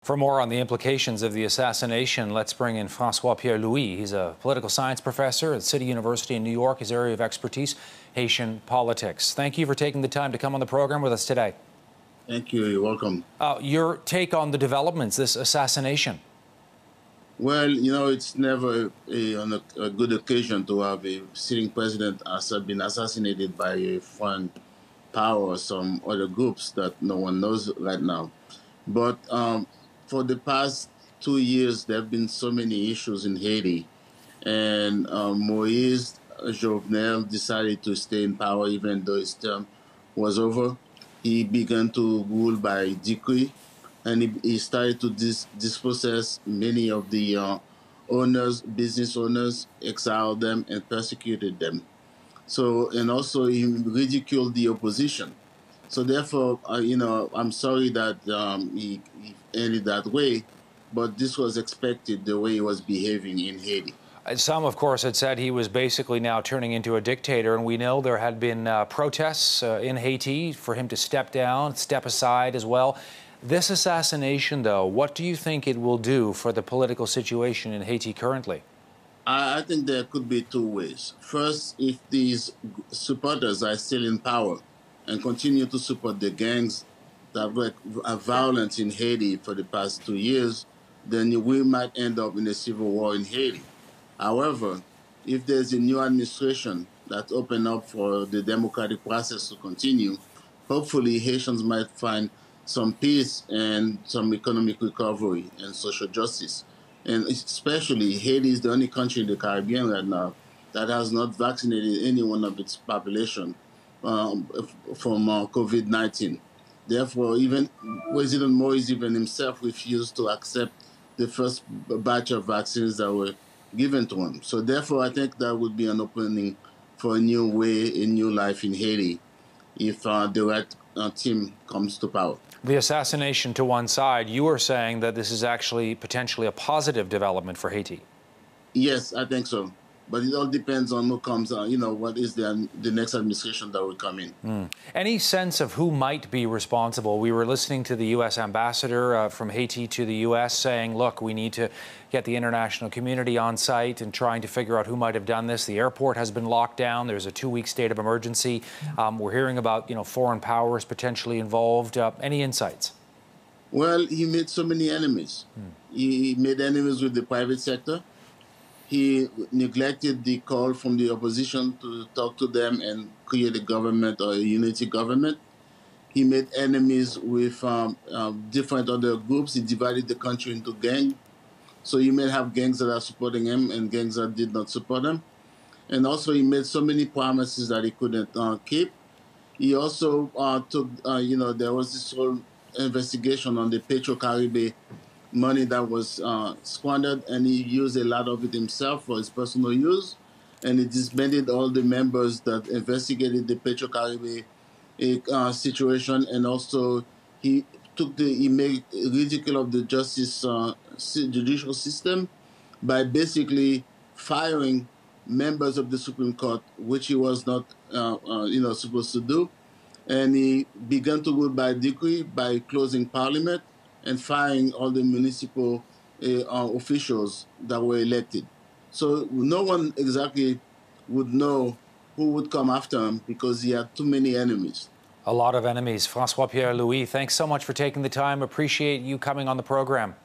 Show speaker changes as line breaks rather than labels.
For more on the implications of the assassination, let's bring in Francois Pierre-Lois. He's a political science professor at City University in New York. His area of expertise, Haitian politics. Thank you for taking the time to come on the program with us today.
Thank you. You're welcome.
Your take on the developments, this assassination?
Well, it's never a good occasion to have a sitting president has been assassinated by a foreign power or some other groups that no one knows right now. But for the past 2 years, there have been so many issues in Haiti. And Moise Jovenel decided to stay in power even though his term was over. He began to rule by decree, and he started to dispossess many of the business owners, exiled them, and persecuted them. So, and also he ridiculed the opposition. So therefore, I'm sorry that he ended that way, but this was expected the way he was behaving in Haiti.
Some, of course, had said he was basically now turning into a dictator, and we know there had been protests in Haiti for him to step down, step aside as well. This assassination, though, what do you think it will do for the political situation in Haiti currently?
I think there could be two ways. First, if these supporters are still in power and continue to support the gangs that were violent in Haiti for the past 2 years, then we might end up in a civil war in Haiti. However, if there's a new administration that opens up for the democratic process to continue, hopefully Haitians might find some peace and some economic recovery and social justice. And especially Haiti is the only country in the Caribbean right now that has not vaccinated any one of its population from COVID-19. Therefore, even President Moise even himself refused to accept the first batch of vaccines that were given to him. So therefore, I think that would be an opening for a new way, a new life in Haiti if the right team comes to power.
The assassination to one side, you are saying that this is actually potentially a positive development for Haiti.
Yes, I think so. But it all depends on who comes, what is the next administration that will come in.
Any sense of who might be responsible? We were listening to the U.S. ambassador from Haiti to the U.S. saying, look, we need to get the international community on site and trying to figure out who might have done this. The airport has been locked down. There's a 2-week state of emergency. We're hearing about, foreign powers potentially involved. Any insights?
Well, he made so many enemies. He made enemies with the private sector. He neglected the call from the opposition to talk to them and create a government or a unity government. He made enemies with different other groups. He divided the country into gangs. So you may have gangs that are supporting him and gangs that did not support him. And also he made so many promises that he couldn't keep. He also took, there was this whole investigation on the Petro-Caribe money that was squandered, and he used a lot of it himself for his personal use. And he disbanded all the members that investigated the Petro-Caribe situation, and also he made ridicule of the judicial system by basically firing members of the Supreme Court, which he was not, supposed to do. And he began to rule by decree by closing Parliament and firing all the municipal officials that were elected. So no one exactly would know who would come after him because he had too many enemies.
A lot of enemies. Francois Pierre-Lois, thanks so much for taking the time. Appreciate you coming on the program.